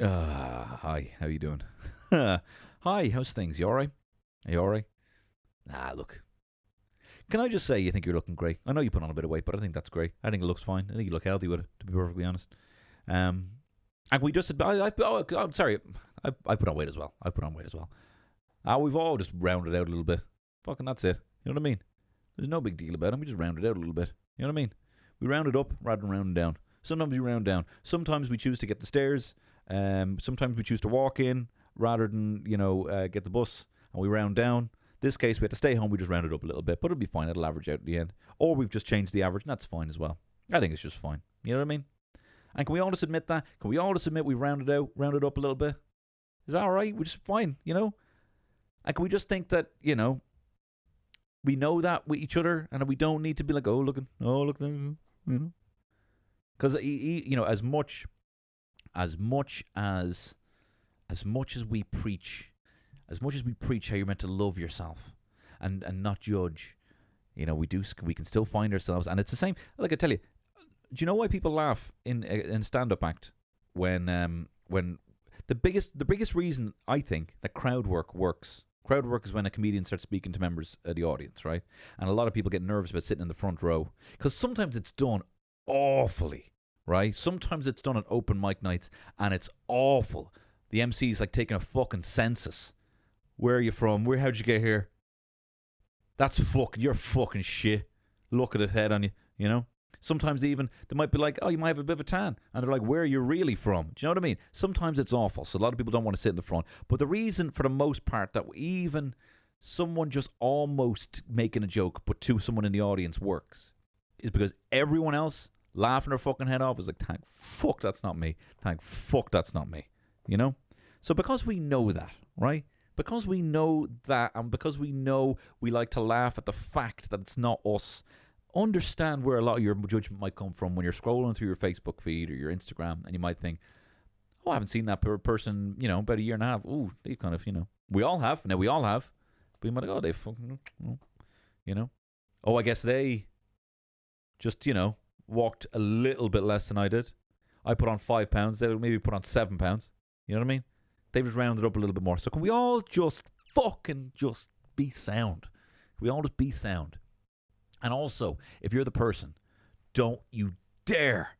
Hi, how you doing? Hi, how's things? You alright? Are you alright? Look. Can I just say you think you're looking great? I know you put on a bit of weight, but I think that's great. I think it looks fine. I think you look healthy with it, to be perfectly honest. And we just, I'm sorry, I put on weight as well. I put on weight as well. We've all just rounded out a little bit. Fucking that's it. You know what I mean? There's no big deal about it. We just rounded out a little bit. You know what I mean? We round it up rather than rounding down. Sometimes we round down. Sometimes we choose to get the stairs. Sometimes we choose to walk in rather than, get the bus, and we round down. This case, we had to stay home. We just rounded up a little bit, but it'll be fine. It'll average out at the end. Or we've just changed the average, and that's fine as well. I think it's just fine. You know what I mean? And can we all just admit that? Can we all just admit we rounded up a little bit? Is that all right? We're just fine, And can we just think that, we know that with each other, and we don't need to be like, look, because as much as we preach how you're meant to love yourself and not judge, we can still find ourselves, and it's the same. Like I tell you, do you know why people laugh in a stand-up act when the biggest reason I think that crowd work works? Crowd work is when a comedian starts speaking to members of the audience, right? And a lot of people get nervous about sitting in the front row because sometimes it's done awfully, right? Sometimes it's done at open mic nights and it's awful. The MC's like taking a fucking census. Where are you from? How'd you get here? You're fucking shit. Look at his head on you, Sometimes they might be like, you might have a bit of a tan. And they're like, where are you really from? Do you know what I mean? Sometimes it's awful. So a lot of people don't want to sit in the front. But the reason, for the most part, that even someone just almost making a joke, but to someone in the audience works, is because everyone else laughing their fucking head off is like, thank fuck that's not me. Thank fuck that's not me. So because we know that, right? Because we know that, and because we know we like to laugh at the fact that it's not us, understand where a lot of your judgment might come from when you're scrolling through your Facebook feed or your Instagram, and you might think, I haven't seen that person, about a year and a half. Ooh, they kind of, we all have. Now, we all have. But you might go, they fucking, I guess they just, walked a little bit less than I did. I put on 5 pounds. They maybe put on 7 pounds. You know what I mean? They've just rounded up a little bit more. So can we all just fucking just be sound? Can we all just be sound? And also, if you're the person, don't you dare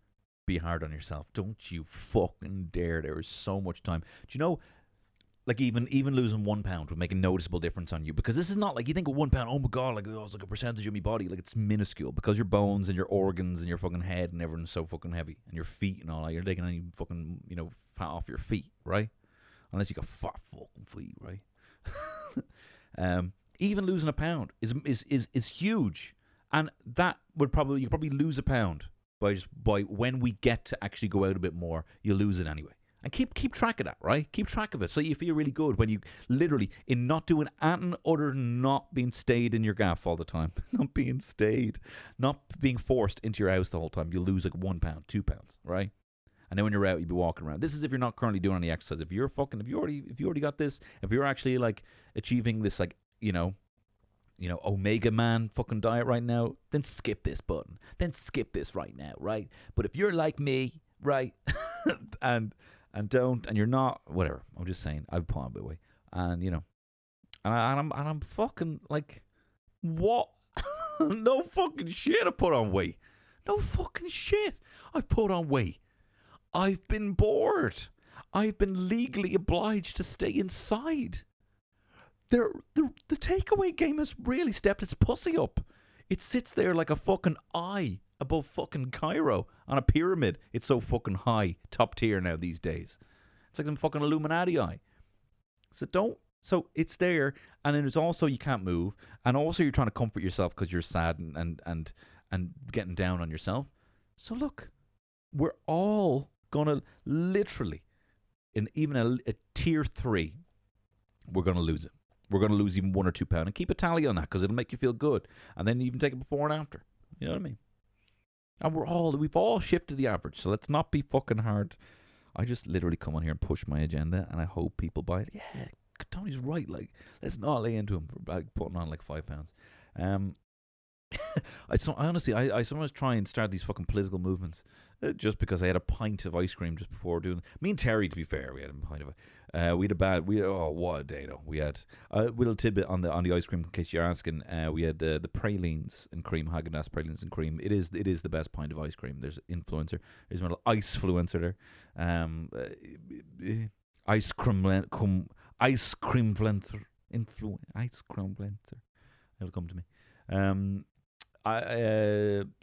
be hard on yourself. Don't you fucking dare. There is so much time. Do you know, like even losing 1 pound would make a noticeable difference on you, because this is not like you think of 1 pound, oh my god, like it's like a percentage of my body, like it's minuscule, because your bones and your organs and your fucking head and everything's so fucking heavy, and your feet and all that. You're taking any fucking fat off your feet, right? Unless you got fat fucking feet, right? Even losing a pound is huge. And that would you probably lose a pound by when we get to actually go out a bit more, you lose it anyway. And keep track of that, right? Keep track of it so you feel really good when you literally, in not doing anything other than not being stayed in your gaff all the time, not being stayed, not being forced into your house the whole time, you lose like 1 pound, 2 pounds, right? And then when you're out, you'll be walking around. This is if you're not currently doing any exercise. If you already got this, if you're actually like achieving this, like, Omega Man fucking diet right now, then skip this button. Then skip this right now, right? But if you're like me, right, and you're not, whatever. I'm just saying, I've put on a bit of weight, and I'm fucking like, what? No fucking shit. I put on weight. No fucking shit. I've put on weight. I've been bored. I've been legally obliged to stay inside. The takeaway game has really stepped its pussy up. It sits there like a fucking eye above fucking Cairo on a pyramid. It's so fucking high, top tier now these days. It's like some fucking Illuminati eye. So it's there, and then it's also you can't move, and also you're trying to comfort yourself because you're sad and getting down on yourself. So look, we're all gonna literally, in even a tier 3, we're gonna lose it. We're going to lose even 1 or 2 pounds, and keep a tally on that because it'll make you feel good. And then even take it before and after. You know what I mean? And we've all shifted the average, so let's not be fucking hard. I just literally come on here and push my agenda, and I hope people buy it. Yeah, Tony's right. Like, let's not lay into him for putting on like 5 pounds. I sometimes try and start these fucking political movements just because I had a pint of ice cream just before doing. Me and Terry, to be fair, we had a pint of. What a day though. We had a little tidbit on the ice cream in case you're asking. We had the pralines and cream, Haagen-Dazs pralines and cream. It is the best pint of ice cream. There's influencer. There's a little ice-fluencer there. Ice cream blender. Ice cream blender. It'll come to me.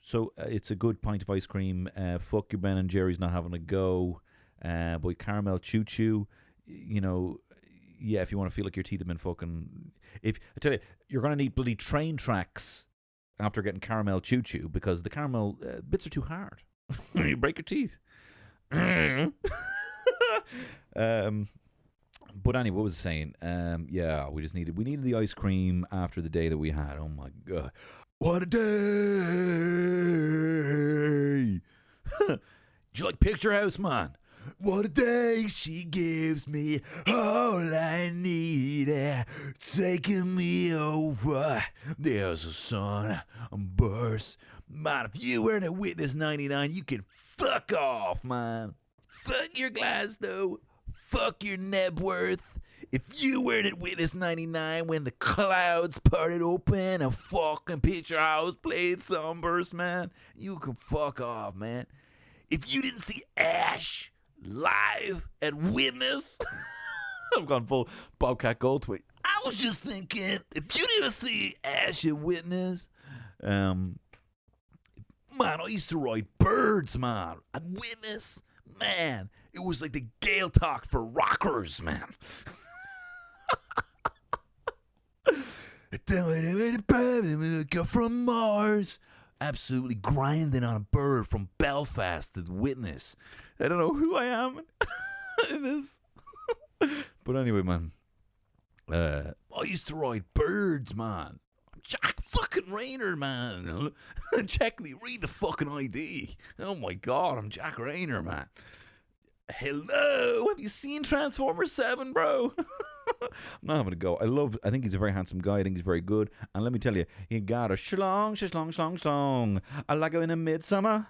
So it's a good pint of ice cream. Fuck your Ben and Jerry's not having a go. Boy, caramel choo choo. You know, yeah. If you want to feel like your teeth have been fucking, if I tell you, you're gonna need bloody train tracks after getting caramel choo choo because the caramel bits are too hard. You break your teeth. But anyway, what was I saying? Yeah, we needed the ice cream after the day that we had. Oh my god. What a day! Do you like Picture House, man? What a day she gives me, all I need, taking me over. There's a sun, burst. Man, if you weren't at Witness 99, you can fuck off, man. Fuck your glass, though. Fuck your net worth. If you weren't at Witness 99 when the clouds parted open and fucking Picture House played Sunburst, man, you can fuck off, man. If you didn't see Ash live at Witness, I've gone full Bobcat Goldthwait. I was just thinking, if you didn't see Ash at Witness, man, I used to ride birds, man, at Witness, man. It was like the Gael talk for rockers, man. Girl from Mars, absolutely grinding on a bird from Belfast at Witness. I don't know who I am in this, but anyway, man. I used to ride birds, man. Jack fucking Rayner, man. Check me, read the fucking ID. Oh my god, I'm Jack Rayner, man. Hello, have you seen Transformers 7, bro? I'm not having a go. I think he's a very handsome guy. I think he's very good. And let me tell you, he got a schlong. I like it in a midsummer.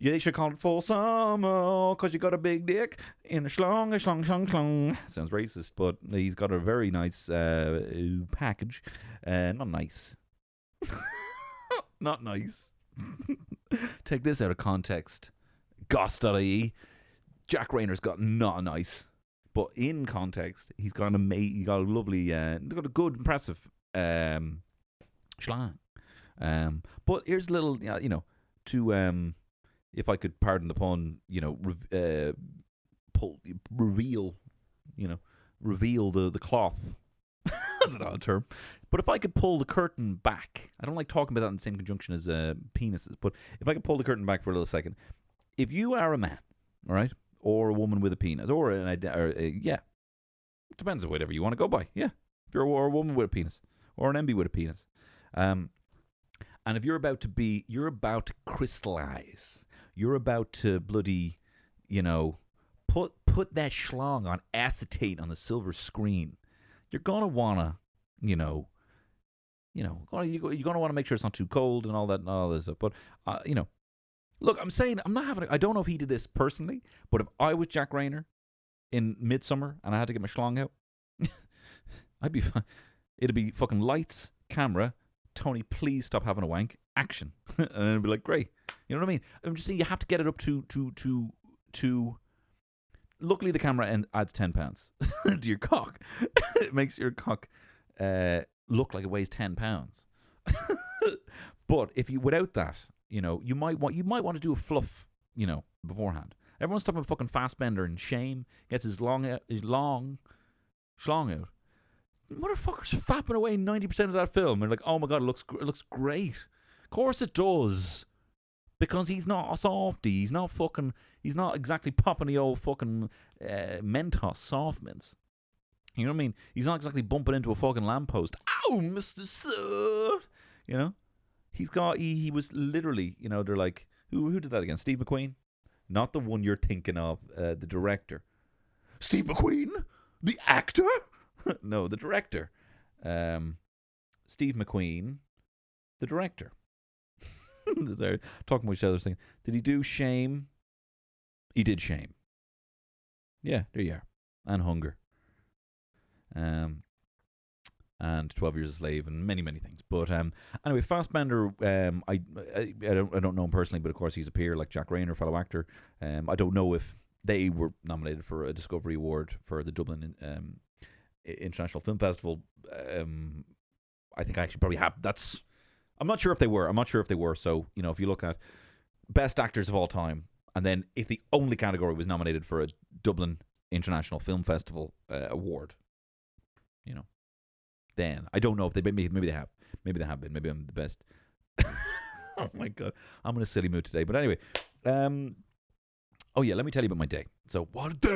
Yeah, they should call it full summer, cause you got a big dick in a schlong. Sounds racist, but he's got a very nice package. Not nice. Not nice. Take this out of context. Goss.ie. Jack Rayner's got not nice, but in context, he got a lovely, got a good, impressive schlang. But here's a little, to if I could pardon the pun, reveal the cloth. That's an odd term. But if I could pull the curtain back, I don't like talking about that in the same conjunction as penises. But if I could pull the curtain back for a little second, if you are a man, all right. Or a woman with a penis, or it depends on whatever you want to go by. Yeah, if you're a woman with a penis, or an MB with a penis, and if you're about to crystallize, you're about to bloody, put that schlong on acetate on the silver screen. You're gonna wanna, you're gonna wanna make sure it's not too cold and all that and all this stuff. But look, I'm saying I don't know if he did this personally, but if I was Jack Rayner in Midsummer and I had to get my schlong out, I'd be fine. It'd be fucking lights, camera, Tony, please stop having a wank, action. And it'd be like, great. You know what I mean? I'm just saying you have to get it up to luckily the camera adds 10 pounds to your cock. It makes your cock look like it weighs 10 pounds. But if you, without that, you might want to do a fluff, beforehand. Everyone's talking about fucking Fassbender and Shame gets his long schlong out. Motherfucker's fapping away 90% of that film. And like, oh my god, it looks great. Of course it does, because he's not a softie. He's not exactly popping the old fucking Mentos soft mints. You know what I mean? He's not exactly bumping into a fucking lamppost. Ow, Mr. Sir. He was literally, they're like, who did that again? Steve McQueen? Not the one you're thinking of, the director. Steve McQueen? The actor? No, the director. Steve McQueen, the director. They're talking with each other, saying, "Did he do Shame?" He did Shame. Yeah, there you are. And Hunger. And 12 Years a Slave, and many, many things. But anyway, Fassbender, I don't know him personally, but of course he's a peer, like Jack Rayner, fellow actor. I don't know if they were nominated for a Discovery Award for the Dublin International Film Festival. I think I actually probably have. I'm not sure if they were. So, if you look at best actors of all time, and then if the only category was nominated for a Dublin International Film Festival award, then I don't know if they maybe they have been. Maybe I'm the best. Oh my god, I'm in a silly mood today. But anyway, oh yeah, let me tell you about my day. So, what a day!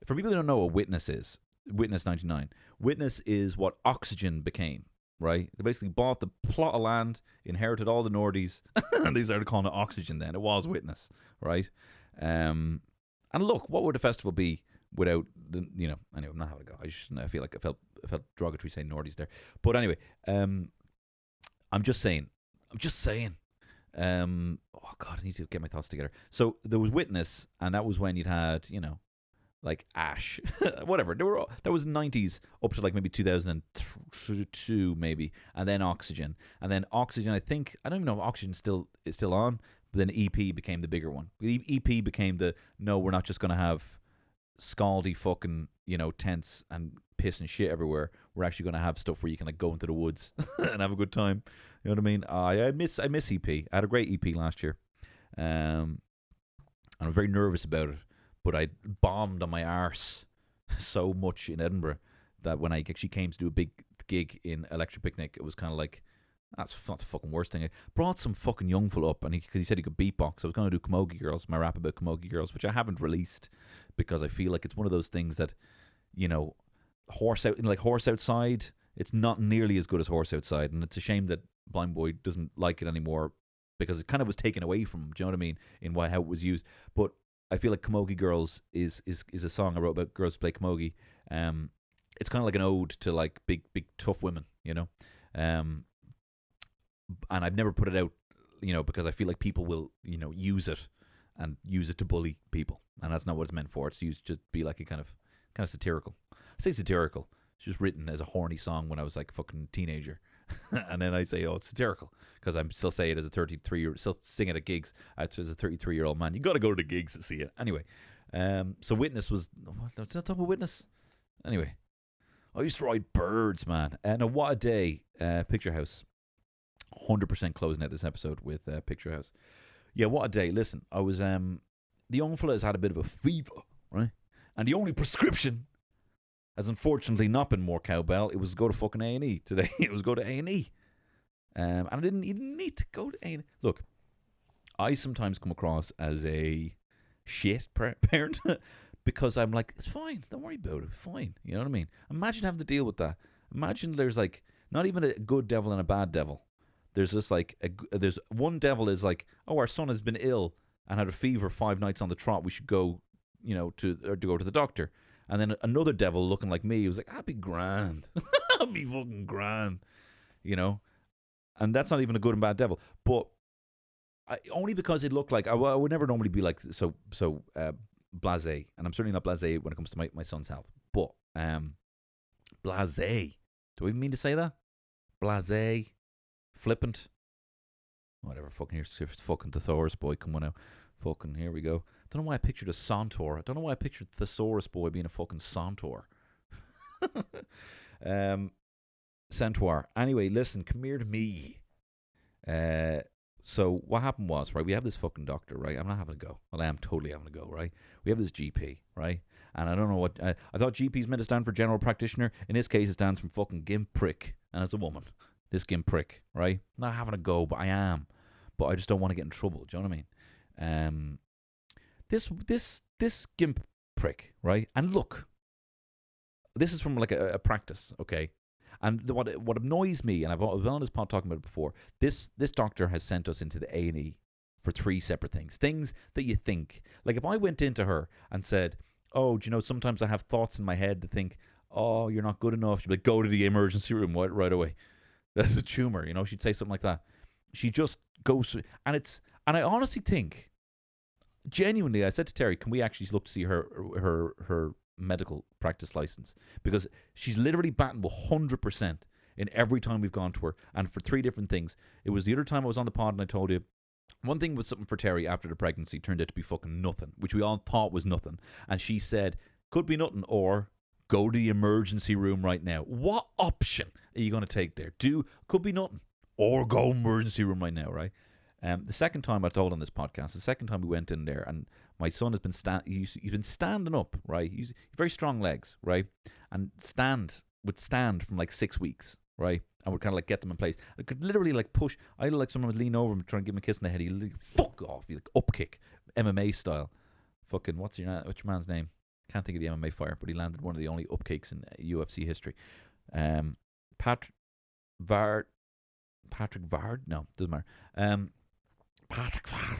For people who don't know what Witness is, Witness 99. Witness is what Oxygen became, right? They basically bought the plot of land, inherited all the Nordies, and they started calling it Oxygen then. It was Witness, right? And look, what would a festival be without the, anyway, I'm not having a go. I feel like I felt derogatory saying Nordies there. But anyway, I'm just saying. Oh God, I need to get my thoughts together. So there was Witness, and that was when you'd had, like Ash, whatever. That was 90s up to like maybe 2002 maybe, and then Oxygen, I think, I don't even know if Oxygen is still on, but then EP became the bigger one. EP became no, we're not just gonna have scaldy fucking tents and piss and shit everywhere. We're actually gonna have stuff where you can like go into the woods and have a good time. You know what I mean? I miss EP. I had a great EP last year, and I'm very nervous about it. But I bombed on my arse so much in Edinburgh that when I actually came to do a big gig in Electric Picnic, it was kind of like, that's not the fucking worst thing. I brought some fucking young fella up, and because he said he could beatbox. I was going to do Camogie Girls, my rap about Camogie Girls, which I haven't released because I feel like it's one of those things that, Horse Outside, it's not nearly as good as Horse Outside, and it's a shame that Blind Boy doesn't like it anymore because it kind of was taken away from him. Do you know what I mean? In how it was used, but I feel like Camogie Girls is a song I wrote about girls who play camogie. It's kind of like an ode to like big tough women, and I've never put it out, because I feel like people will, use it to bully people, and that's not what it's meant for. It's used to be like a kind of satirical. I say satirical. It's just written as a horny song when I was like a fucking teenager, and then I say, oh, it's satirical because I'm still say it as a 33-year-old, still sing it at gigs as a 33-year-old man. You got to go to the gigs to see it anyway. So Witness was. Let's not talk about Witness. Anyway, I used to ride birds, man, and what a day! Picture House. 100% closing out this episode with Picture House. Yeah, what a day. Listen, I was the young fella has had a bit of a fever, right? And the only prescription has unfortunately not been more cowbell. It was go to fucking A&E today. It was go to A&E. And I didn't even need to go to A&E. Look, I sometimes come across as a shit parent because I'm like, it's fine. Don't worry about it. Fine. You know what I mean? Imagine having to deal with that. Imagine there's like not even a good devil and a bad devil. There's just like there's one devil is like, oh, our son has been ill and had a fever 5 nights on the trot. We should go, to go to the doctor. And then another devil looking like me was like, I'll be grand. I'll be fucking grand. And that's not even a good and bad devil. But only because it looked like, I would never normally be like so blasé. And I'm certainly not blasé when it comes to my son's health. But blasé. Do I even mean to say that? Blasé. Flippant. Whatever. Fucking here's fucking Thesaurus boy coming out. Fucking here we go. Don't know why I pictured a centaur. I don't know why I pictured Thesaurus boy being a fucking centaur. Centaur. Anyway, listen, come here to me. So what happened was, right, we have this fucking doctor, right? I'm not having a go. Well, I am totally having a go, right? We have this GP, right? And I don't know what, I thought GP's meant to stand for general practitioner. In this case, it stands for fucking gimp prick. And it's a woman. This gimp prick, right? I'm not having a go, but I am. But I just don't want to get in trouble. Do you know what I mean? This gimp prick, right? And look, this is from like a practice, okay? And what annoys me, and I've been on this pod talking about it before, this doctor has sent us into the A&E for 3 separate things that you think. Like if I went into her and said, oh, do you know, sometimes I have thoughts in my head that think, oh, you're not good enough. She'd be like, go to the emergency room right away. There's a tumor. She'd say something like that. She just goes through, and I honestly think, genuinely, I said to Terry, can we actually look to see her medical practice license? Because she's literally batting 100% in every time we've gone to her, and for 3 different things. It was the other time I was on the pod and I told you, one thing was something for Terry after the pregnancy turned out to be fucking nothing, which we all thought was nothing. And she said, could be nothing, or go to the emergency room right now. What option are you going to take there? Could be nothing, or go emergency room right now, right? The second time I told on this podcast, the second time we went in there, and my son has been he's been standing up, right? He's very strong legs, right? And would stand from like 6 weeks, right? And would kind of like get them in place. I could literally like push. I'd like someone would lean over him, try and give him a kiss in the head. He'd like, fuck off, he'd like up kick, MMA style. Fucking what's your man's name? Can't think of the MMA fighter, but he landed one of the only up kicks in UFC history. Patrick Vard? No, doesn't matter. Patrick Vard.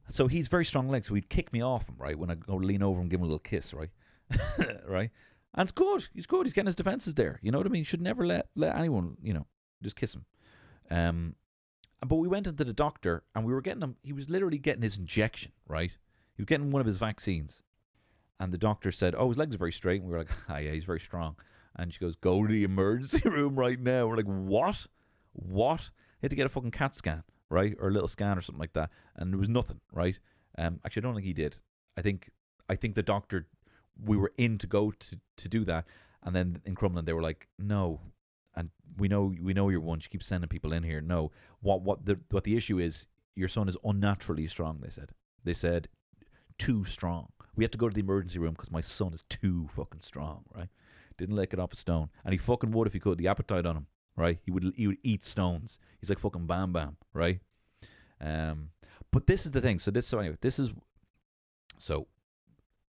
So he's very strong legs, so he'd kick me off him, right, when I go lean over and give him a little kiss, right? Right? And it's good. He's good. He's getting his defenses there. You know what I mean? You should never let anyone, just kiss him. But we went into the doctor, and we were getting him. He was literally getting his injection, right? He was getting one of his vaccines. And the doctor said, his legs are very straight. And we were like, yeah, he's very strong. And she goes, go to the emergency room right now. We're like, what? What? He had to get a fucking CAT scan, right? Or a little scan or something like that. And there was nothing, right? Actually, I don't think he did. I think the doctor, we were in to go to do that. And then in Crumlin, they were like, no. And we know you're one. She keeps sending people in here. No. What the issue is, your son is unnaturally strong, they said. They said, too strong. We had to go to the emergency room because my son is too fucking strong, right? Didn't lick it off a stone. And he fucking would if he could. The appetite on him, right? He would eat stones. He's like fucking Bam Bam, right? But this is the thing. So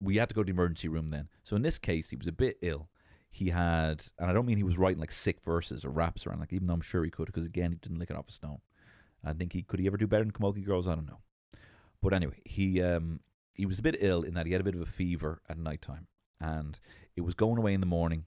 we had to go to the emergency room then. So in this case, he was a bit ill. He had, and I don't mean he was writing like sick verses or raps around, like, even though I'm sure he could, because again, he didn't lick it off a stone. I think could he ever do better than Camogie Girls? I don't know. But anyway, he was a bit ill in that he had a bit of a fever at nighttime, and it was going away in the morning,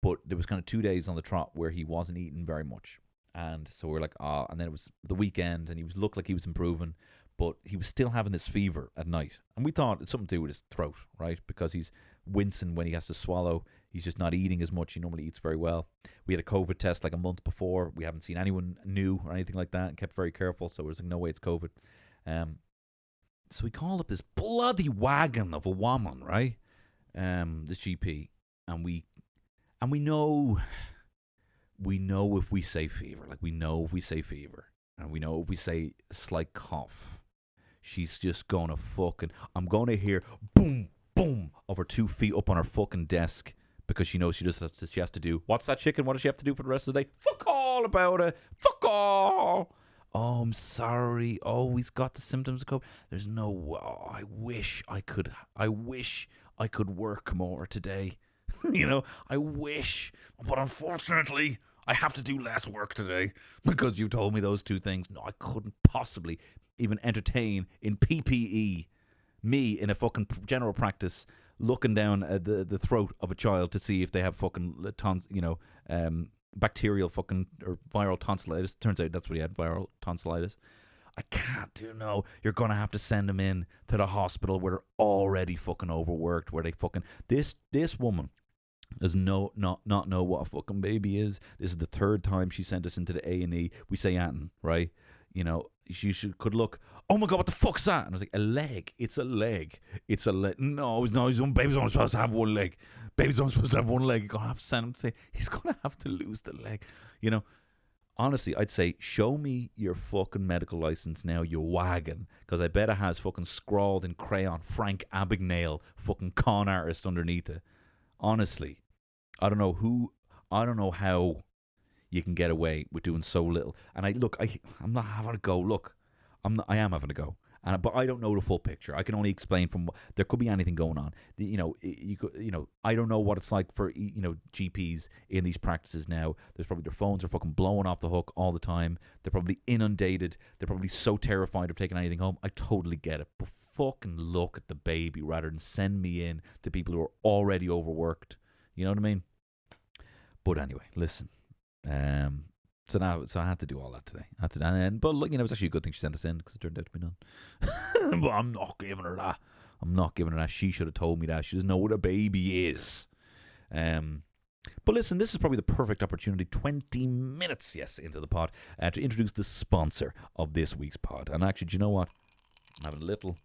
but there was kind of 2 days on the trot where he wasn't eating very much. And so we were like, and then it was the weekend, and he looked like he was improving, but he was still having this fever at night. And we thought it's something to do with his throat, right? Because he's wincing when he has to swallow. He's just not eating as much. He normally eats very well. We had a COVID test like a month before. We haven't seen anyone new or anything like that, and kept very careful. So it was like, no way, it's COVID. So we called up this bloody wagon of a woman, right? This GP, and we know if we say fever, like we know if we say fever, and we know if we say a slight cough, she's just gonna fucking, I'm gonna hear boom, boom of her 2 feet up on her fucking desk, because she knows she has to do, what's that chicken? What does she have to do for the rest of the day? Fuck all about it. Fuck all. Oh, I'm sorry. Oh, he's got the symptoms of COVID. There's no. Oh, I wish I could work more today. I wish, but unfortunately, I have to do less work today because you told me those 2 things. No, I couldn't possibly even entertain in PPE me in a fucking general practice looking down at the throat of a child to see if they have fucking bacterial fucking or viral tonsillitis. Turns out that's what he had, viral tonsillitis. I can't do no. You're gonna have to send him in to the hospital where they're already fucking overworked, where they fucking this woman does not know what a fucking baby is. This is the 3rd time she sent us into the A&E. We say Anton, right? She could look, oh my God, what the fuck's that? And I was like, a leg. It's a leg. It's a leg. No, baby's only supposed to have 1 leg. Baby's only supposed to have 1 leg. You're going to have to send him to, he's going to have to lose the leg. Honestly, I'd say, show me your fucking medical license now, you wagon. Because I bet it has fucking scrawled in crayon, Frank Abagnale, fucking con artist underneath it. Honestly, I don't know how you can get away with doing so little. And I'm not having a go. Look, I am having a go. But I don't know the full picture. I can only explain from there could be anything going on. I don't know what it's like for GPs in these practices now. Their phones are fucking blowing off the hook all the time. They're probably inundated. They're probably so terrified of taking anything home. I totally get it. But fucking look at the baby rather than send me in to people who are already overworked. You know what I mean? But anyway, listen. So I had to do all that today. But look, it was actually a good thing she sent us in because it turned out to be none. But I'm not giving her that. She should have told me that. She doesn't know what a baby is. But listen, this is probably the perfect opportunity, 20 minutes, into the pod, to introduce the sponsor of this week's pod. And actually, do you know what? I'm having a little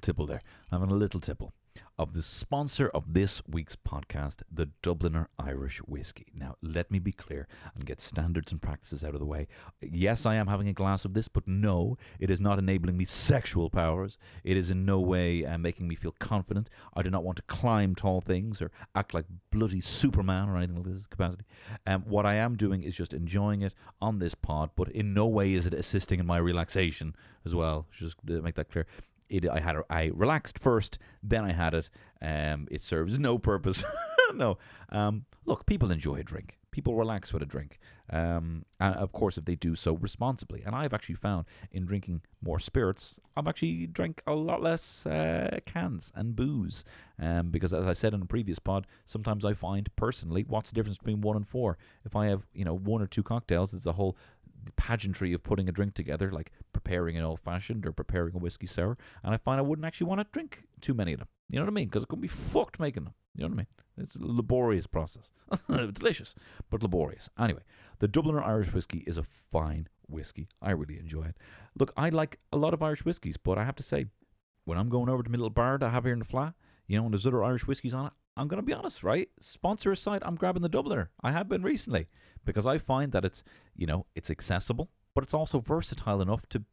tipple there. I'm having a little tipple of the sponsor of this week's podcast, the Dubliner Irish Whiskey. Now, let me be clear and get standards and practices out of the way. Yes, I am having a glass of this, but no, it is not enabling me sexual powers. It is in no way making me feel confident. I do not want to climb tall things or act like bloody Superman or anything like this capacity. What I am doing is just enjoying it on this pod, but in no way is it assisting in my relaxation as well. Just to make that clear. I relaxed first, then I had it. It serves no purpose. No. Look, people enjoy a drink. People relax with a drink. And of course, if they do so responsibly. And I've actually found in drinking more spirits, I've actually drank a lot less cans and booze. Because as I said in a previous pod, sometimes I find personally, what's the difference between 1 and 4? If I have, 1 or 2 cocktails, it's a whole pageantry of putting a drink together, like preparing an old-fashioned or preparing a whiskey sour, and I find I wouldn't actually want to drink too many of them. You know what I mean? Because it could be fucked making them. You know what I mean? It's a laborious process. Delicious, but laborious. Anyway, the Dubliner Irish Whiskey is a fine whiskey. I really enjoy it. Look, I like a lot of Irish whiskies, but I have to say, when I'm going over to my little bar that I have here in the flat, when there's other Irish whiskies on it, I'm going to be honest, right? Sponsor aside, I'm grabbing the Dubliner. I have been recently because I find that it's, it's accessible, but it's also versatile enough to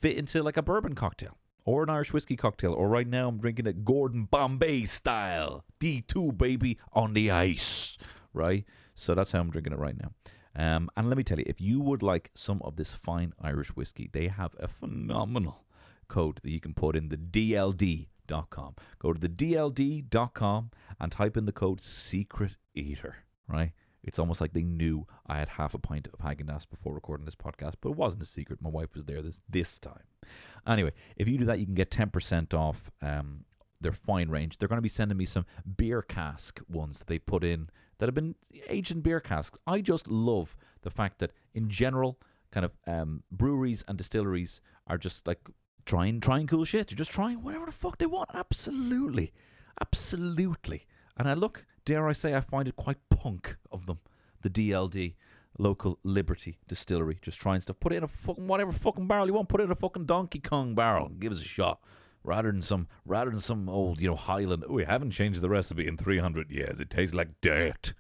fit into like a bourbon cocktail or an Irish whiskey cocktail. Or right now I'm drinking it Gordon Bombay style. D2, baby, on the ice, right? So that's how I'm drinking it right now. And let me tell you, if you would like some of this fine Irish whiskey, they have a phenomenal code that you can put in the DLD.com. Go to the DLD.com and type in the code Secret Eater, right? It's almost like they knew I had half a pint of Häagen-Dazs before recording this podcast, but it wasn't a secret. My wife was there this time. Anyway, if you do that, you can get 10% off their fine range. They're going to be sending me some beer cask ones that they put in that have been aged in beer casks. I just love the fact that in general, kind of breweries and distilleries are just like trying cool shit. They're just trying whatever the fuck they want. Absolutely. And dare I say, I find it quite punk of them. The DLD, local Liberty Distillery, just trying stuff. Put it in a fucking whatever fucking barrel you want. Put it in a fucking Donkey Kong barrel. Give us a shot. Rather than some old, Highland. Oh, we haven't changed the recipe in 300 years. It tastes like dirt.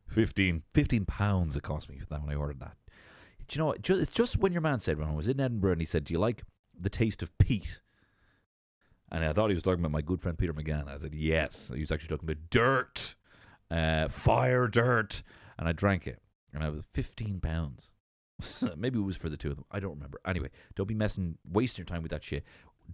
15 pounds it cost me for that when I ordered that. Do you know what? It's just when your man said, when I was in Edinburgh, and he said, do you like the taste of peat? And I thought he was talking about my good friend Peter McGann. I said, yes. He was actually talking about dirt, fire dirt. And I drank it. And I was 15 pounds. Maybe it was for the two of them. I don't remember. Anyway, don't be wasting your time with that shit.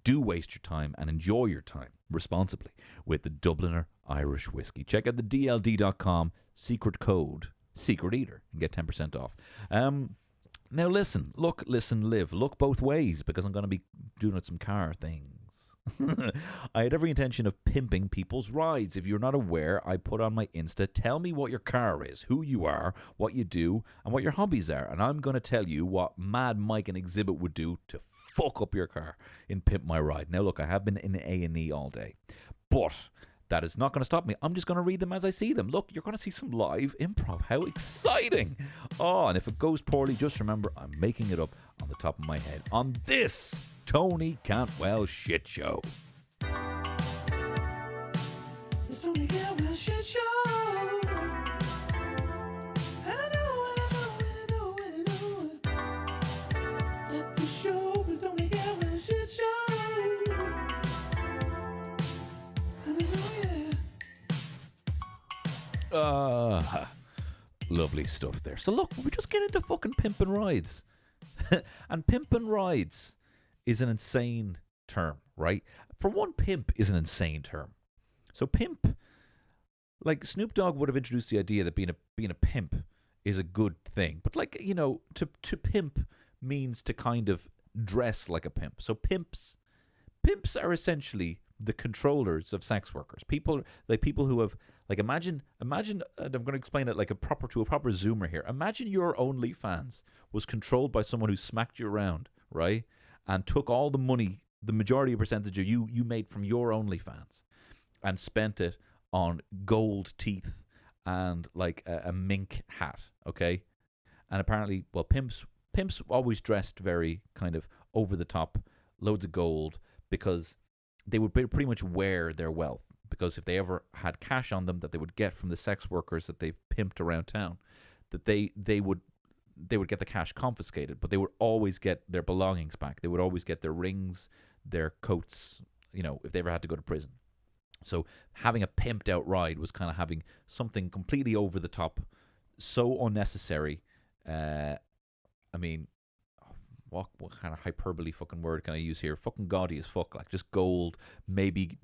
Do waste your time and enjoy your time responsibly with the Dubliner Irish Whiskey. Check out the DLD.com secret code, Secret Eater, and get 10% off. Now listen, live. Look both ways because I'm going to be doing some car things. I had every intention of pimping people's rides. If you're not aware, I put on my Insta, tell me what your car is, who you are, what you do, and what your hobbies are. And I'm going to tell you what Mad Mike and Exhibit would do to fuck up your car in Pimp My Ride. Now look, I have been in A&E all day, but that is not going to stop me. I'm just going to read them as I see them. Look, you're going to see some live improv. How exciting. Oh, and if it goes poorly, just remember I'm making it up on the top of my head on this Tony Cantwell shit show. It's Tony Cantwell shit show. And I know that the show is Tony Cantwell shit show. And I know, lovely stuff there. So look, we just get into fucking pimping rides. And pimping rides is an insane term, right? For one, pimp is an insane term. So pimp, like Snoop Dogg would have introduced the idea that being a pimp is a good thing. But like, to pimp means to kind of dress like a pimp. So pimps are essentially the controllers of sex workers. People who have Like imagine, and I'm going to explain it like to a proper zoomer here. Imagine your OnlyFans was controlled by someone who smacked you around, right, and took all the money, the majority of percentage of you made from your OnlyFans, and spent it on gold teeth and like a mink hat, okay? And apparently, well, pimps always dressed very kind of over the top, loads of gold, because they would pretty much wear their wealth. Because if they ever had cash on them that they would get from the sex workers that they've pimped around town, that they would get the cash confiscated, but they would always get their belongings back. They would always get their rings, their coats, if they ever had to go to prison. So having a pimped out ride was kind of having something completely over the top, so unnecessary. I mean, what kind of hyperbole fucking word can I use here? Fucking gaudy as fuck, like just gold, maybe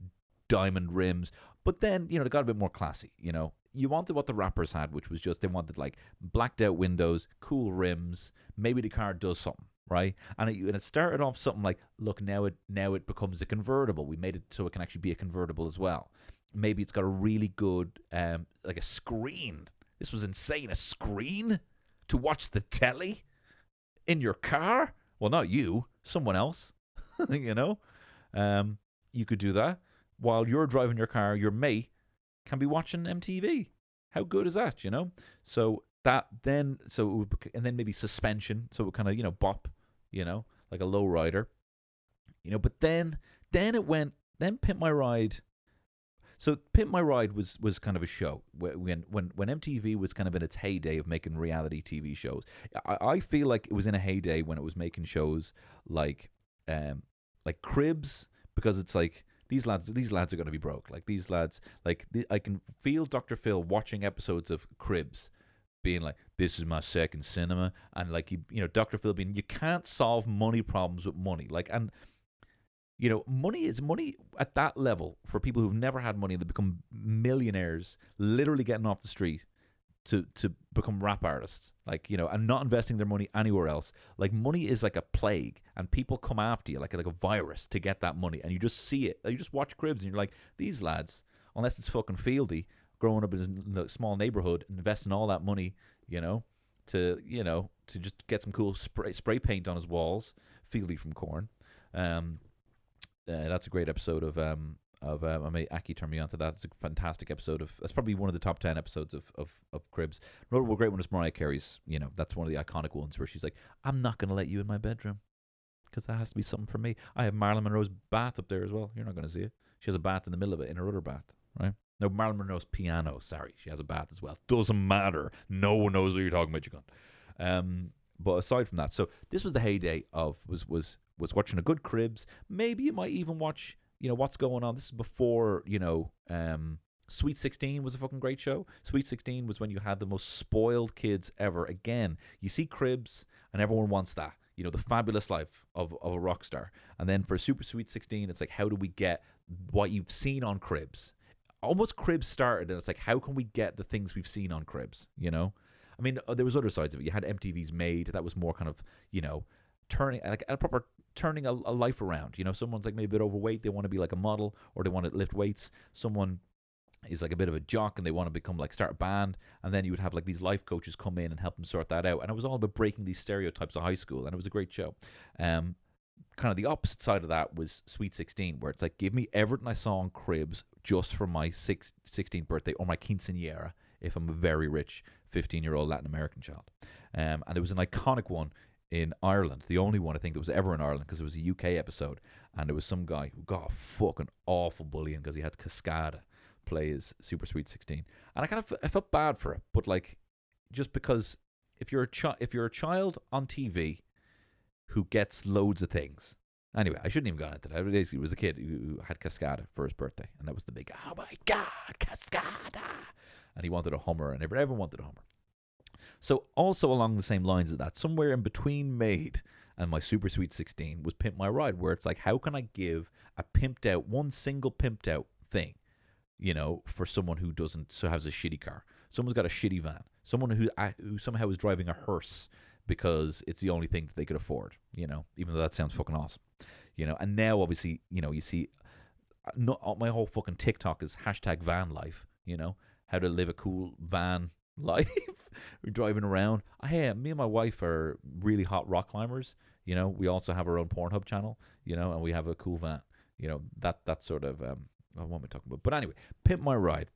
diamond rims. But then, they got a bit more classy, You wanted what the rappers had, which was just they wanted like blacked out windows, cool rims, maybe the car does something, right? And it started off something like, look, now it becomes a convertible. We made it so it can actually be a convertible as well. Maybe it's got a really good like a screen. This was insane, a screen to watch the telly in your car. Well, not you, someone else. You could do that while you're driving your car. Your mate can be watching MTV. How good is that? So that then and then maybe suspension, so it would kind of bop, like a low rider, But then it went. Then Pimp My Ride. So Pimp My Ride was kind of a show when MTV was kind of in its heyday of making reality TV shows. I feel like it was in a heyday when it was making shows like Cribs, because it's like these lads are going to be broke. Like these lads, I can feel Dr. Phil watching episodes of Cribs, being like, "This is my second cinema," and like Dr. Phil being, "You can't solve money problems with money." Like, and money is money at that level for people who've never had money that become millionaires, literally getting off the street to become rap artists, and not investing their money anywhere else. Like, money is like a plague, and people come after you like a virus to get that money, and you just see it. You just watch Cribs, and you're like, these lads, unless it's fucking Fieldy, growing up in a small neighborhood, investing all that money, to just get some cool spray paint on his walls. Fieldy from Korn. That's a great episode of my mate Aki turned me on to that. It's a fantastic episode that's probably one of the top 10 episodes of Cribs. Another great one is Mariah Carey's, that's one of the iconic ones where she's like, "I'm not going to let you in my bedroom because that has to be something for me. I have Marilyn Monroe's bath up there as well. You're not going to see it. She has a bath in the middle of it, in her other bath, right? No, Marilyn Monroe's piano, sorry. She has a bath as well. Doesn't matter. No one knows what you're talking about, you cunt. But aside from that, so this was the heyday of, was watching a good Cribs. Maybe you might even watch, What's Going On. This is before, Sweet 16 was a fucking great show. Sweet 16 was when you had the most spoiled kids ever. Again, you see Cribs and everyone wants that. The fabulous life of a rock star. And then for Super Sweet 16, it's like, how do we get what you've seen on Cribs? Almost Cribs started, and it's like, how can we get the things we've seen on Cribs, I mean, there was other sides of it. You had MTV's Made. That was more kind of, turning a life around. Someone's like maybe a bit overweight, they want to be like a model, or they want to lift weights. Someone is like a bit of a jock and they want to become start a band, and then you would have like these life coaches come in and help them sort that out. And it was all about breaking these stereotypes of high school, and it was a great show. Kind of the opposite side of that was Sweet 16, where it's like, give me everything I saw on Cribs just for my 16th birthday, or my quinceañera if I'm a very rich 15-year-old Latin American child. And it was an iconic one in Ireland, the only one I think that was ever in Ireland, because it was a UK episode, and there was some guy who got a fucking awful bullying because he had Cascada play his Super Sweet 16, and I felt bad for it, but like, just because if you're a child on TV who gets loads of things. Anyway, I shouldn't even go into that. Basically, it was a kid who had Cascada for his birthday, and that was the big, oh my God, Cascada, and he wanted a Hummer, and everyone wanted a Hummer. So also along the same lines of that, somewhere in between Made and my Super Sweet 16 was Pimp My Ride, where it's like, how can I give a pimped out, one single pimped out thing, for someone who has a shitty car. Someone's got a shitty van. Someone who somehow is driving a hearse because it's the only thing that they could afford, even though that sounds fucking awesome. And now obviously, you see, my whole fucking TikTok is hashtag van life, how to live a cool van life. We're driving around. Hey, me and my wife are really hot rock climbers. We also have our own Pornhub channel. And we have a cool van. That sort of what am I talking about? But anyway, Pimp My Ride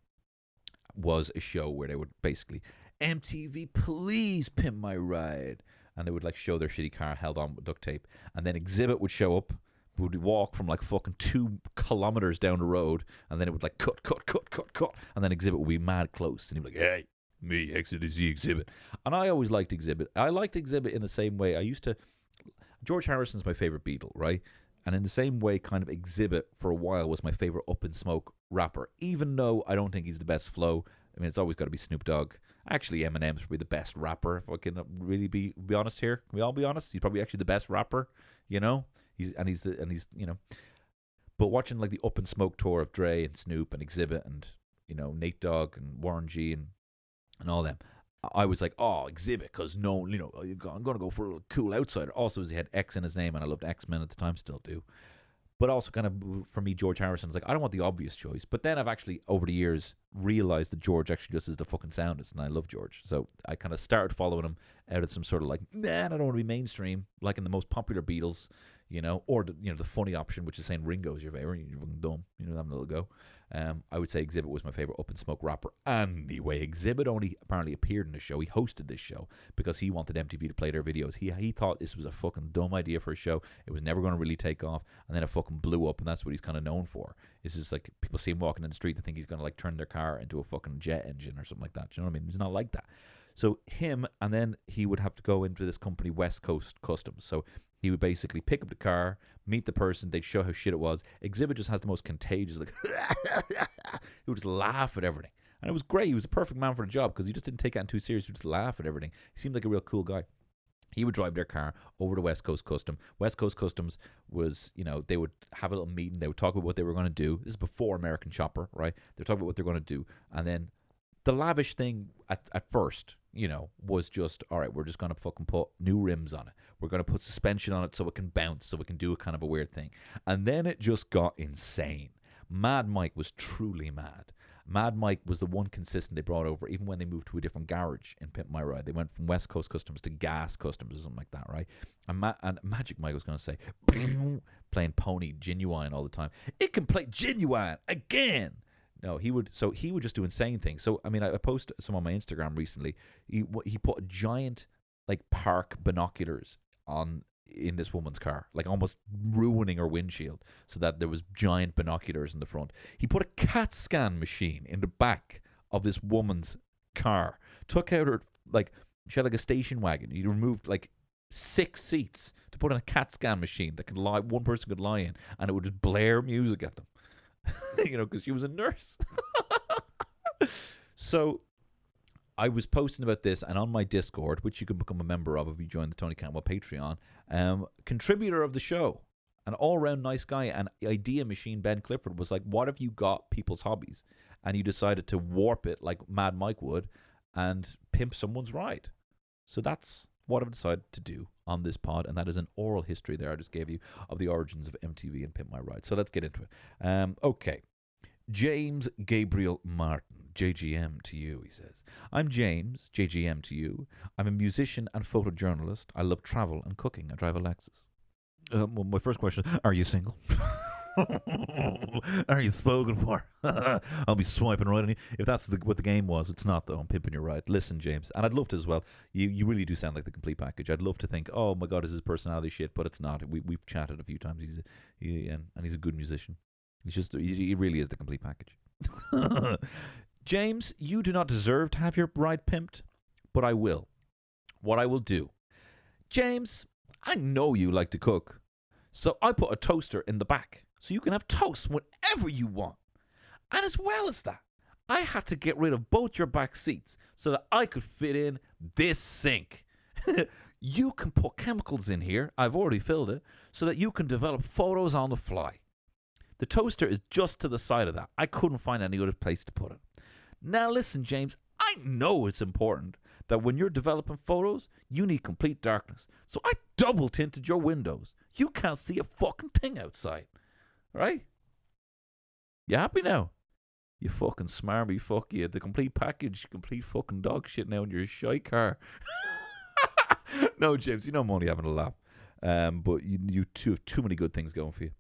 was a show where they would basically MTV, please pimp my ride, and they would like show their shitty car held on with duct tape, and then Exhibit would show up, would walk from like fucking 2 kilometers down the road, and then it would like cut, and then Exhibit would be mad close, and he'd be like, hey, me, Exhibit. And I always liked Exhibit. I liked Exhibit in the same way. George Harrison's my favorite Beatle, right? And in the same way, kind of Exhibit for a while was my favorite Up in Smoke rapper, even though I don't think he's the best flow. I mean, it's always got to be Snoop Dogg. Actually, Eminem's probably the best rapper. If I can really be honest here, can we all be honest? He's probably actually the best rapper. He's. But watching like the Up in Smoke tour of Dre and Snoop and Exhibit and Nate Dogg and Warren G and all them, I was like, oh, Exhibit, because I'm gonna go for a cool outsider. Also, he had X in his name, and I loved X-Men at the time, still do. But also, kind of, for me, George Harrison's like, I don't want the obvious choice. But then I've actually, over the years, realized that George actually just is the fucking soundest, and I love George. So I kind of started following him out of some sort of like, I don't want to be mainstream, like in the most popular Beatles, or the funny option, which is saying Ringo's your favorite. You're fucking dumb, having a little go. I would say Exhibit was my favorite Up in Smoke rapper. Anyway, Exhibit only apparently appeared in the show. He hosted this show because he wanted MTV to play their videos. He thought this was a fucking dumb idea for a show. It was never going to really take off, and then it fucking blew up, and that's what he's kind of known for. It's just like people see him walking in the street, they think he's going to like turn their car into a fucking jet engine or something like that. Do you know what I mean? He's not like that. So him, and then he would have to go into this company, West Coast Customs. So he would basically pick up the car, meet the person, they'd show how shit it was. Exhibit just has the most contagious, like, he would just laugh at everything. And it was great. He was a perfect man for the job because he just didn't take it too serious. He would just laugh at everything. He seemed like a real cool guy. He would drive their car over to West Coast Customs. West Coast Customs was, they would have a little meeting. They would talk about what they were going to do. This is before American Chopper, right? They would talk about what they're going to do. And then the lavish thing at first, was just, all right, we're just going to fucking put new rims on it. We're going to put suspension on it so it can bounce, so it can do a kind of a weird thing. And then it just got insane. Mad Mike was truly mad. Mad Mike was the one consistent they brought over, even when they moved to a different garage in Pimp My Ride. They went from West Coast Customs to Gas Customs or something like that, right? And Magic Mike was going to say, playing Pony Genuine all the time. It can play Genuine again. No, he would just do insane things. So, I mean, I posted some on my Instagram recently. He put giant, like, park binoculars in this woman's car, like almost ruining her windshield so that there was giant binoculars in the front. He put a CAT scan machine in the back of this woman's car, took out her, like, she had like a station wagon. He removed like 6 seats to put in a CAT scan machine that could lie, one person could lie in, and it would just blare music at them. Because she was a nurse. So I was posting about this, and on my Discord, which you can become a member of if you join the Tony Cantwell Patreon, contributor of the show, an all-round nice guy, and idea machine Ben Clifford was like, what if you got people's hobbies and you decided to warp it like Mad Mike would and pimp someone's ride? So that's what I've decided to do on this pod, and that is an oral history there I just gave you of the origins of MTV and Pimp My Ride. So let's get into it. Okay. James Gabriel Martin, JGM to you, he says. I'm James, JGM to you. I'm a musician and photojournalist. I love travel and cooking. I drive a Lexus. Well, my first question is, are you single? Are you spoken for? I'll be swiping right on you. If that's what the game was, it's not, though. I'm pimping your ride. Listen, James, and I'd love to as well. You really do sound like the complete package. I'd love to think, oh my God, is his personality shit? But it's not. We've chatted a few times. And he's a good musician. He really is the complete package. James, you do not deserve to have your ride pimped, but I will. What I will do. James, I know you like to cook, so I put a toaster in the back so you can have toast whenever you want. And as well as that, I had to get rid of both your back seats so that I could fit in this sink. You can put chemicals in here, I've already filled it, so that you can develop photos on the fly. The toaster is just to the side of that. I couldn't find any other place to put it. Now listen, James, I know it's important that when you're developing photos, you need complete darkness. So I double tinted your windows. You can't see a fucking thing outside. Right? You happy now? You fucking smarmy fuck you. The complete package, complete fucking dog shit now in your shy car. No, James, you know I'm only having a laugh. But you two have too many good things going for you.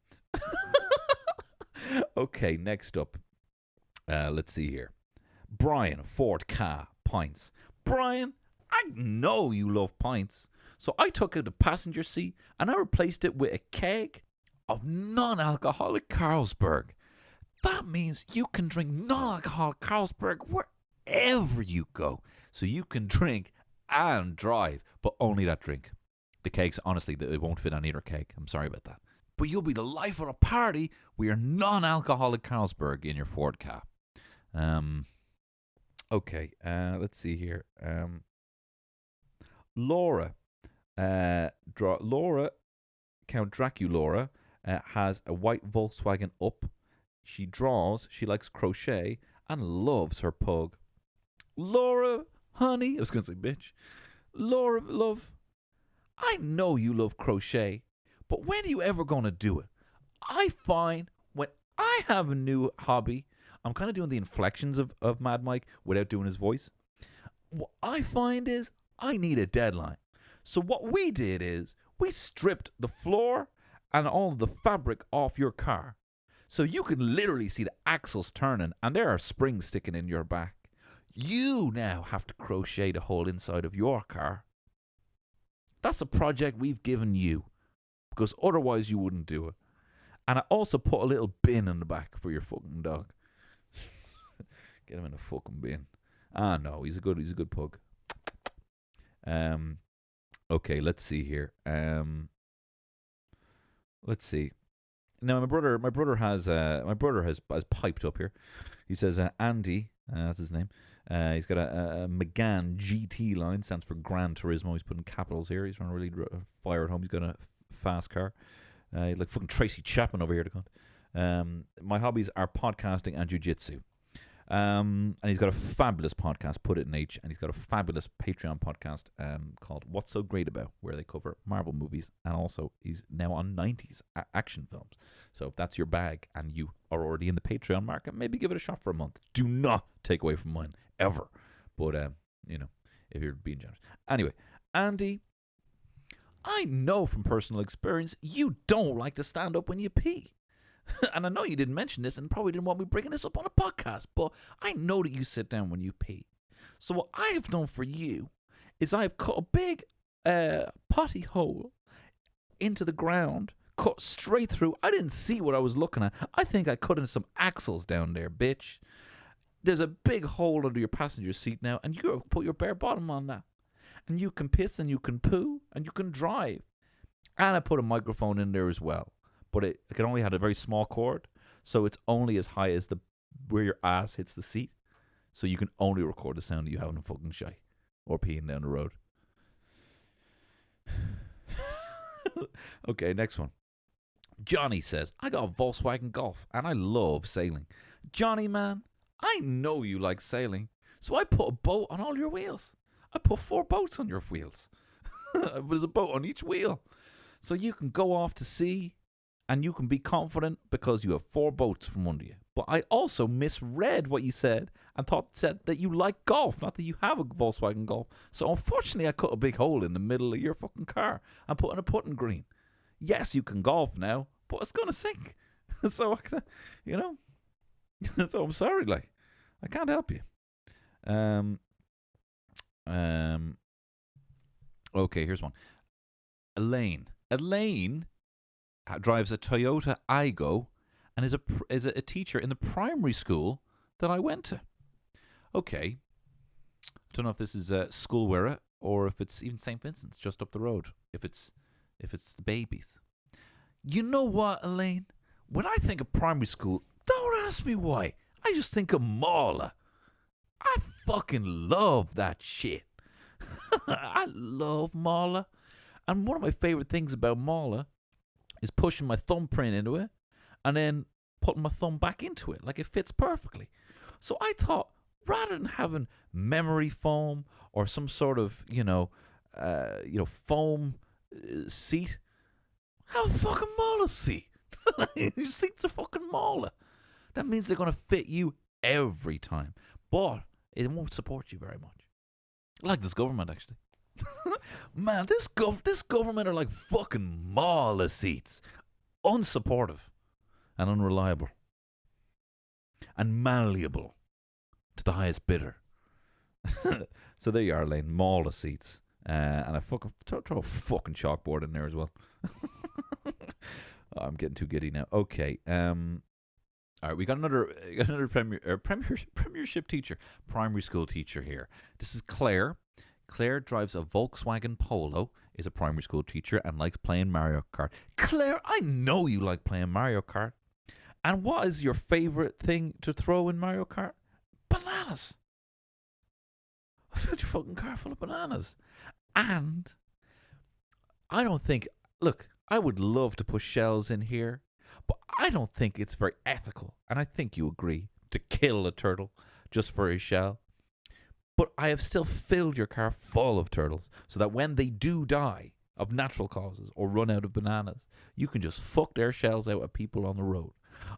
Okay, next up. Let's see here. Brian, Ford car, pints. Brian, I know you love pints. So I took out the passenger seat and I replaced it with a keg of non-alcoholic Carlsberg. That means you can drink non-alcoholic Carlsberg wherever you go. So you can drink and drive, but only that drink. The kegs, honestly, it won't fit on either keg. I'm sorry about that. But you'll be the life of the party with your non-alcoholic Carlsberg in your Ford car. Okay, let's see here. Laura, Count Draculaura, has a white Volkswagen Up. She draws, she likes crochet, and loves her pug. Laura, honey, I was going to say bitch. Laura, love, I know you love crochet, but when are you ever going to do it? I find when I have a new hobby, I'm kind of doing the inflections of Mad Mike without doing his voice. What I find is I need a deadline. So what we did is we stripped the floor and all the fabric off your car. So you can literally see the axles turning and there are springs sticking in your back. You now have to crochet the whole inside of your car. That's a project we've given you because otherwise you wouldn't do it. And I also put a little bin in the back for your fucking dog. Get him in a fucking bin. Ah, no, he's a good pug. Okay, let's see here. Let's see. Now my brother has piped up here. He says Andy, that's his name. He's got a Megane GT line, stands for Gran Turismo. He's putting capitals here. He's trying to really fire at home. He's got a fast car. Like fucking Tracy Chapman over here to come. My hobbies are podcasting and jiu-jitsu. And he's got a fabulous podcast, Put It in H, and he's got a fabulous Patreon podcast called What's So Great About, where they cover Marvel movies, and also he's now on 90s action films. So if that's your bag and you are already in the Patreon market, maybe give it a shot for a month. Do not take away from mine, ever. But, if you're being generous. Anyway, Andy, I know from personal experience you don't like to stand up when you pee. And I know you didn't mention this and probably didn't want me bringing this up on a podcast, but I know that you sit down when you pee. So what I've done for you is I've cut a big potty hole into the ground, cut straight through. I didn't see what I was looking at. I think I cut in some axles down there, bitch. There's a big hole under your passenger seat now, and you put your bare bottom on that. And you can piss and you can poo and you can drive. And I put a microphone in there as well. But it can only have a very small cord, so it's only as high as where your ass hits the seat. So you can only record the sound of you having a fucking shy or peeing down the road. Okay, next one. Johnny says, I got a Volkswagen Golf and I love sailing. Johnny, man, I know you like sailing, so I put a boat on all your wheels. I put 4 boats on your wheels. There's a boat on each wheel. So you can go off to sea. And you can be confident because you have 4 boats from under you. But I also misread what you said and said that you like golf, not that you have a Volkswagen Golf. So unfortunately, I cut a big hole in the middle of your fucking car and put in a putting green. Yes, you can golf now, but it's going to sink. So, so I'm sorry, like, I can't help you. Okay, here's one. Elaine drives a Toyota Aygo and is a teacher in the primary school that I went to. Okay. Don't know if this is Schoolwear or if it's even St. Vincent's just up the road. If it's the babies. You know what, Elaine? When I think of primary school, don't ask me why. I just think of Mala. I fucking love that shit. I love Mala. And one of my favorite things about Mala is pushing my thumbprint into it and then putting my thumb back into it. Like, it fits perfectly. So I thought, rather than having memory foam or some sort of, foam seat, have a fucking Mala seat. Your seat's a fucking Mala. That means they're going to fit you every time. But it won't support you very much. Like this government, actually. Man, this government are like fucking mauler seats. Unsupportive and unreliable and malleable to the highest bidder. So there you are, Lane. Mauler seats. And I fucking throw a fucking chalkboard in there as well. Oh, I'm getting too giddy now. Okay. All right, we got another premiership teacher, primary school teacher here. This is Claire. Claire drives a Volkswagen Polo, is a primary school teacher, and likes playing Mario Kart. Claire, I know you like playing Mario Kart. And what is your favorite thing to throw in Mario Kart? Bananas. I filled your fucking car full of bananas. And I don't think, look, I would love to put shells in here, but I don't think it's very ethical, and I think you agree, to kill a turtle just for his shell. But I have still filled your car full of turtles so that when they do die of natural causes or run out of bananas, you can just fuck their shells out at people on the road.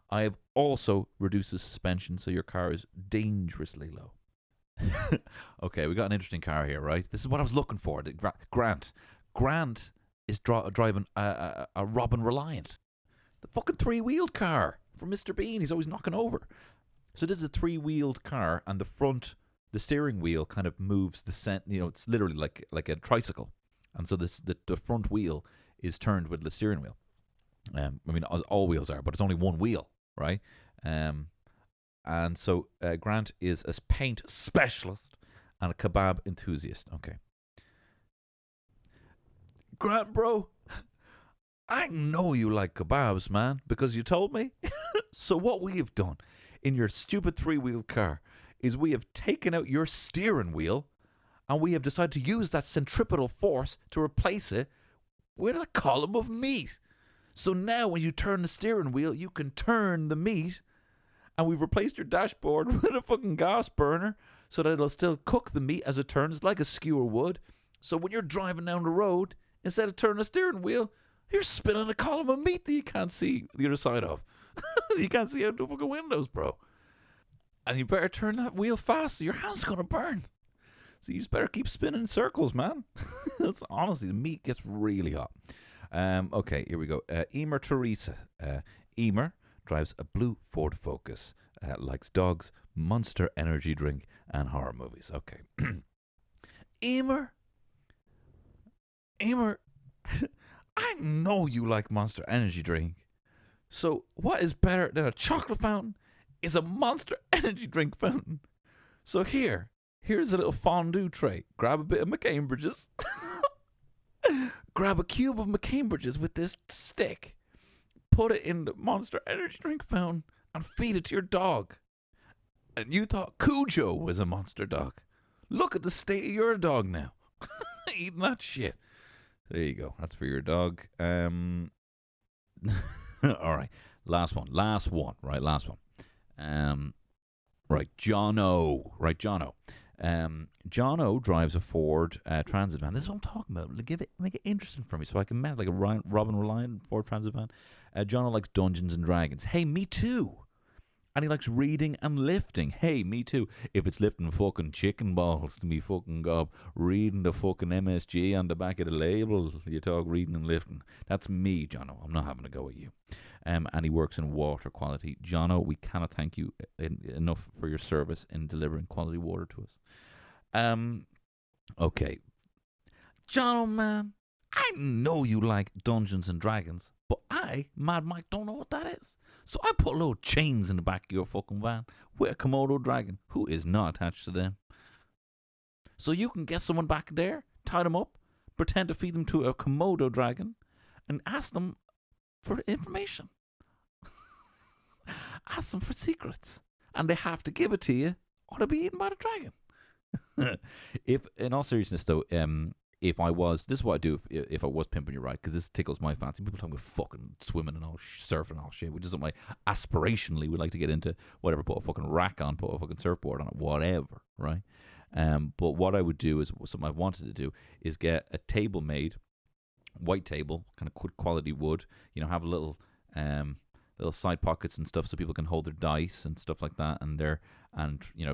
I have also reduced the suspension so your car is dangerously low. Okay, we got an interesting car here, right? This is what I was looking for. Grant. Grant is driving a Robin Reliant. The fucking three-wheeled car from Mr. Bean. He's always knocking over. So this is a three-wheeled car, and the steering wheel kind of moves it's literally like a tricycle. And so the front wheel is turned with the steering wheel. I mean, as all wheels are, but it's only one wheel, right? And so Grant is a paint specialist and a kebab enthusiast. Okay. Grant, bro, I know you like kebabs, man, because you told me. So what we have done in your stupid three-wheel car is we have taken out your steering wheel and we have decided to use that centripetal force to replace it with a column of meat. So now when you turn the steering wheel, you can turn the meat, and we've replaced your dashboard with a fucking gas burner so that it'll still cook the meat as it turns like a skewer would. So when you're driving down the road, instead of turning the steering wheel, you're spinning a column of meat that you can't see the other side of. You can't see out the fucking windows, bro. And you better turn that wheel fast, or your hand's going to burn. So you just better keep spinning in circles, man. That's honestly, the meat gets really hot. Okay, here we go. Emer Teresa. Emer drives a blue Ford Focus, likes dogs, Monster energy drink, and horror movies. Okay. Emer, I know you like Monster energy drink. So what is better than a chocolate fountain is a Monster energy drink fountain. So here's a little fondue tray. Grab a bit of McCambridge's. Grab a cube of McCambridge's with this stick. Put it in the Monster energy drink fountain and feed it to your dog. And you thought Cujo was a monster dog. Look at the state of your dog now. Eating that shit. There you go. That's for your dog. All right. Last one. Right, last one. Right, Jono. Jono drives a Ford Transit van. This is what I'm talking about. Make it interesting for me so I can manage like a Robin Reliant Ford Transit van. Jono likes Dungeons and Dragons. Hey, me too. And he likes reading and lifting. Hey, me too. If it's lifting fucking chicken balls to me fucking gob, reading the fucking MSG on the back of the label, you talk reading and lifting. That's me, Jono. I'm not having a go at you. And he works in water quality. Jono, we cannot thank you enough for your service in delivering quality water to us. Okay. Jono, man, I know you like Dungeons and Dragons, but I, Mad Mike, don't know what that is. So I put little chains in the back of your fucking van with a Komodo dragon who is not attached to them. So you can get someone back there, tie them up, pretend to feed them to a Komodo dragon, and ask them for information. Ask them for secrets. And they have to give it to you or they'll be eaten by the dragon. If, in all seriousness though, if I was, this is what I do if I was pimping you, right? Because this tickles my fancy. People talking about fucking swimming and all, surfing and all shit, which isn't my aspirationally would like to get into whatever, put a fucking rack on, put a fucking surfboard on it, whatever, right? But what I would do is, something I wanted to do is get a table made, white table, kind of good quality wood, have a little, little side pockets and stuff so people can hold their dice and stuff like that, and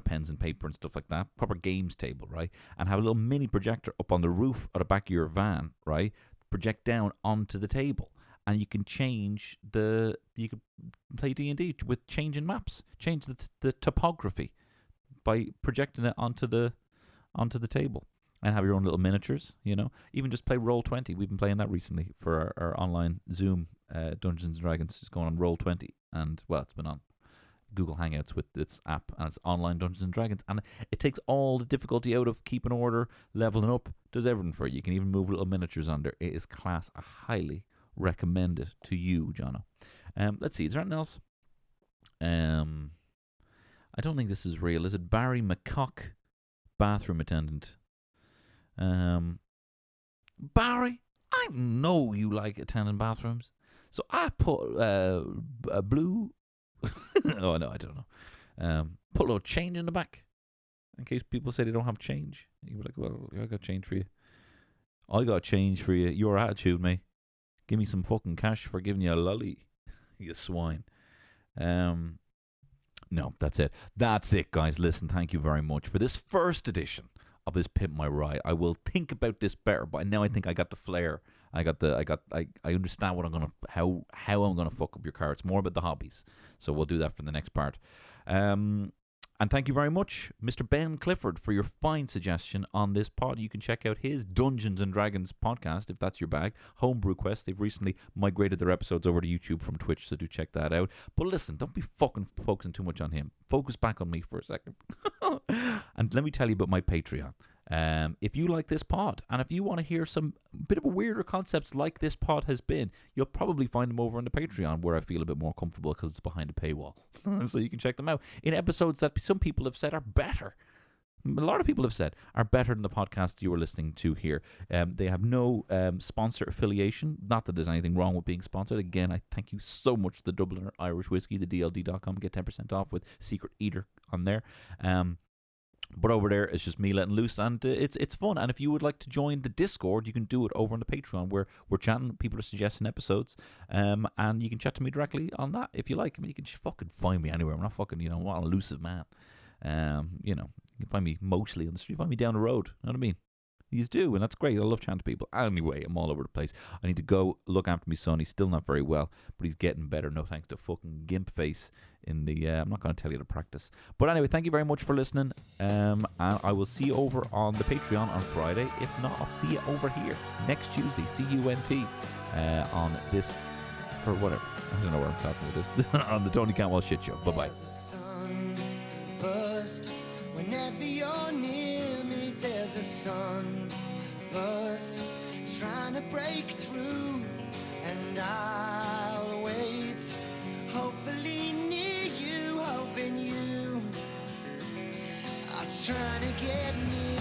pens and paper and stuff like that. Proper games table, right? And have a little mini projector up on the roof at the back of your van, right? Project down onto the table, and you can you can play D&D with changing maps, change the topography by projecting it onto the table, and have your own little miniatures, Even just play Roll20. We've been playing that recently for our online Zoom Dungeons & Dragons. It's going on Roll20, and, well, it's been on Google Hangouts with its app, and it's online Dungeons & Dragons, and it takes all the difficulty out of keeping order, leveling up, does everything for you. You can even move little miniatures on there. It is class. I highly recommend it to you, Jono. Let's see, is there anything else? I don't think this is real. Is it Barry McCock, bathroom attendant? Barry, I know you like attending bathrooms, so I put a blue. Oh no, I don't know. Put a little change in the back in case people say they don't have change. You be like, well, I got change for you. I got change for you. Your attitude, mate. Give me some fucking cash for giving you a lolly, you swine. No, that's it. That's it, guys. Listen, thank you very much for this first edition of this Pimp My Ride. I will think about this better, but now I think I got the flair. I understand what how I'm gonna fuck up your car. It's more about the hobbies, so we'll do that for the next part. And thank you very much, Mr. Ben Clifford, for your fine suggestion on this pod. You can check out his Dungeons and Dragons podcast if that's your bag. Homebrew Quest. They've recently migrated their episodes over to YouTube from Twitch, so do check that out. But listen, don't be fucking focusing too much on him. Focus back on me for a second. And let me tell you about my Patreon. If you like this pod, and if you want to hear some bit of a weirder concepts like this pod has been, you'll probably find them over on the Patreon, where I feel a bit more comfortable because it's behind a paywall. So you can check them out in episodes that some people have said are better. A lot of people have said are better than the podcast you were listening to here. They have no sponsor affiliation. Not that there's anything wrong with being sponsored. Again, I thank you so much to the Dubliner Irish Whiskey, the DLD.com. Get 10% off with Secret Eater on there. But over there, it's just me letting loose, and it's fun. And if you would like to join the Discord, you can do it over on the Patreon, where we're chatting. People are suggesting episodes, and you can chat to me directly on that if you like. I mean, you can just fucking find me anywhere. I'm not fucking, I'm not an elusive man. You can find me mostly on the street. Find me down the road. You know what I mean? He's do, and that's great. I love chatting to people. Anyway, I'm all over the place. I need to go look after my son. He's still not very well, but he's getting better. No thanks to fucking gimp face in the... I'm not going to tell you to practice. But anyway, thank you very much for listening. And I will see you over on the Patreon on Friday. If not, I'll see you over here next Tuesday. CUNT on this... For whatever. I don't know where I'm talking with this. On the Tony Cantwell Shit Show. Bye-bye. Whenever you're near me, there's a sunburst trying to break through, and I'll wait, hopefully near you, hoping you are trying to get near.